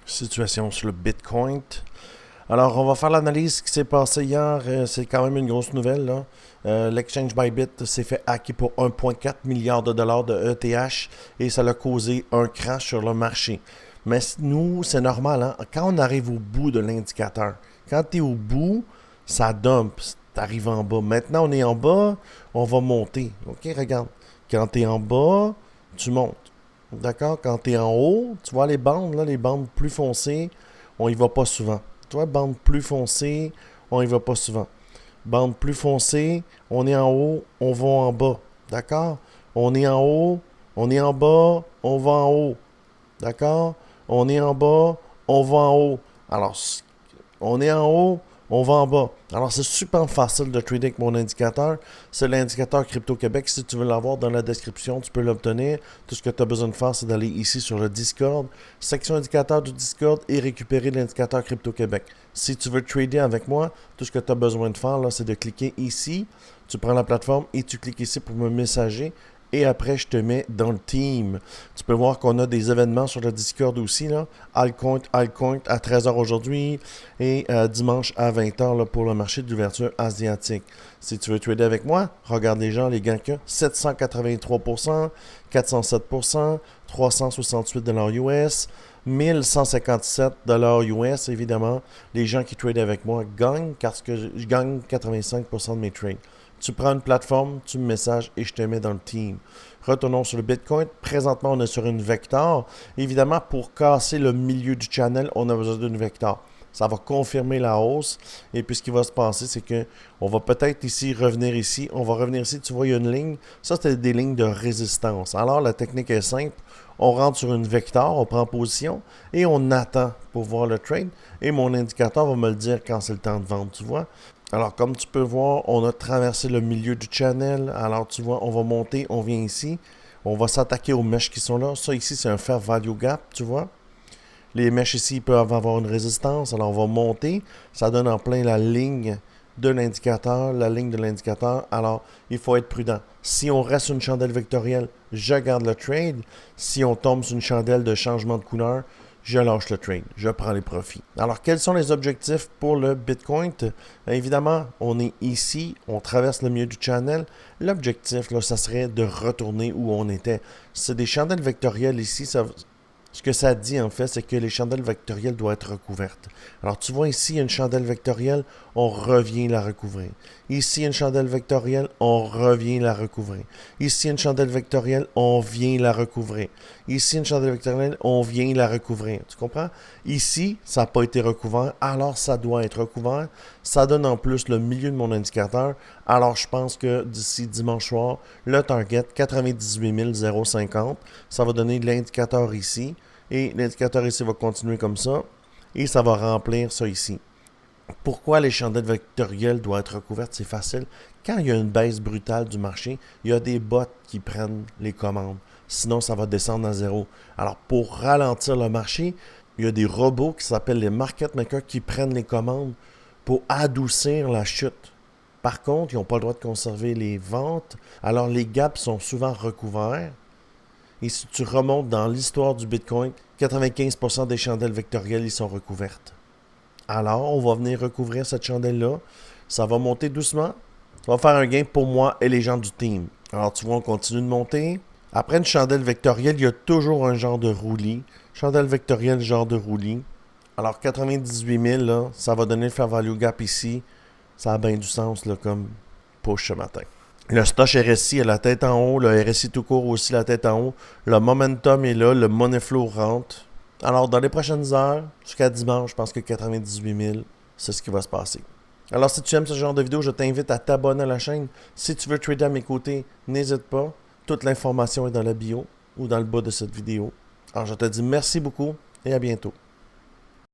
Situation sur le Bitcoin. Alors, on va faire l'analyse de ce qui s'est passé hier. C'est quand même une grosse nouvelle, là. L'exchange Bybit s'est fait hacker pour 1,4 milliard de dollars de ETH et ça a causé un crash sur le marché. Mais nous, c'est normal, hein? Quand on arrive au bout de l'indicateur, quand tu es au bout, ça dump, tu arrives en bas. Maintenant, on est en bas, on va monter. OK, regarde. Quand tu es en bas, tu montes. D'accord? Quand tu es en haut, tu vois les bandes, là, les bandes plus foncées, on y va pas souvent. Tu vois, bande plus foncée, on y va pas souvent. Bande plus foncée, on est en haut, on va en bas. D'accord? On est en haut, on est en bas, on va en haut. D'accord? On est en bas, on va en haut. Alors, on est en haut, on va en bas. Alors, c'est super facile de trader avec mon indicateur. C'est l'indicateur Crypto-Québec. Si tu veux l'avoir dans la description, tu peux l'obtenir. Tout ce que tu as besoin de faire, c'est d'aller ici sur le Discord, section indicateur du Discord et récupérer l'indicateur Crypto-Québec. Si tu veux trader avec moi, tout ce que tu as besoin de faire, là, c'est de cliquer ici. Tu prends la plateforme et tu cliques ici pour me messager. Et après, je te mets dans le team. Tu peux voir qu'on a des événements sur le Discord aussi, là. Altcoin à 13h aujourd'hui et dimanche à 20h là, pour le marché d'ouverture asiatique. Si tu veux trader avec moi, regarde les gens, les gains que 783%, 407%, 368 US, 1157 US. Évidemment, les gens qui tradent avec moi gagnent parce que je gagne 85% de mes trades. Tu prends une plateforme, tu me messages et je te mets dans le team. Retournons sur le Bitcoin. Présentement, on est sur une vector. Évidemment, pour casser le milieu du channel, on a besoin d'une vector. Ça va confirmer la hausse. Et puis, ce qui va se passer, c'est que on va peut-être ici revenir ici. On va revenir ici. Tu vois, il y a une ligne. Ça, c'est des lignes de résistance. Alors, la technique est simple. On rentre sur une vector, on prend position et on attend pour voir le trade. Et mon indicateur va me le dire quand c'est le temps de vendre, tu vois. Alors, comme tu peux voir, on a traversé le milieu du channel. Alors, tu vois, on va monter, on vient ici. On va s'attaquer aux mèches qui sont là. Ça, ici, c'est un fair value gap, tu vois. Les mèches ici ils peuvent avoir une résistance. Alors, on va monter. Ça donne en plein la ligne de l'indicateur, la ligne de l'indicateur. Alors, il faut être prudent. Si on reste sur une chandelle vectorielle, je garde le trade. Si on tombe sur une chandelle de changement de couleur, je lâche le trade, je prends les profits. Alors, quels sont les objectifs pour le Bitcoin? Évidemment, on est ici, on traverse le milieu du channel. L'objectif, là, ça serait de retourner où on était. C'est des chandelles vectorielles ici. Ce que ça dit, en fait, c'est que les chandelles vectorielles doivent être recouvertes. Alors, tu vois ici, il y a une chandelle vectorielle, on revient la recouvrir. Ici, il y a une chandelle vectorielle, on revient la recouvrir. Ici, il y a une chandelle vectorielle, on vient la recouvrir. Ici, une chandelle vectorielle, on vient la recouvrir. Tu comprends? Ici, ça n'a pas été recouvert, alors ça doit être recouvert. Ça donne en plus le milieu de mon indicateur. Alors, je pense que d'ici dimanche soir, le target 98 050, ça va donner l'indicateur ici. Et l'indicateur ici va continuer comme ça. Et ça va remplir ça ici. Pourquoi les chandelles vectorielles doivent être recouvertes? C'est facile. Quand il y a une baisse brutale du marché, il y a des bots qui prennent les commandes. Sinon, ça va descendre à zéro. Alors, pour ralentir le marché, il y a des robots qui s'appellent les market makers qui prennent les commandes pour adoucir la chute. Par contre, ils n'ont pas le droit de conserver les ventes. Alors, les gaps sont souvent recouverts. Et si tu remontes dans l'histoire du Bitcoin, 95% des chandelles vectorielles y sont recouvertes. Alors, on va venir recouvrir cette chandelle-là. Ça va monter doucement. Ça va faire un gain pour moi et les gens du team. Alors, tu vois, on continue de monter. Après une chandelle vectorielle, il y a toujours un genre de roulis. Chandelle vectorielle, genre de roulis. Alors, 98 000, là, ça va donner le fair value gap ici. Ça a bien du sens, là, comme push ce matin. Le stock RSI a la tête en haut, le RSI tout court aussi la tête en haut. Le momentum est là, le money flow rentre. Alors, dans les prochaines heures, jusqu'à dimanche, je pense que 98 000, c'est ce qui va se passer. Alors, si tu aimes ce genre de vidéo, je t'invite à t'abonner à la chaîne. Si tu veux trader à mes côtés, n'hésite pas. Toute l'information est dans la bio ou dans le bas de cette vidéo. Alors, je te dis merci beaucoup et à bientôt.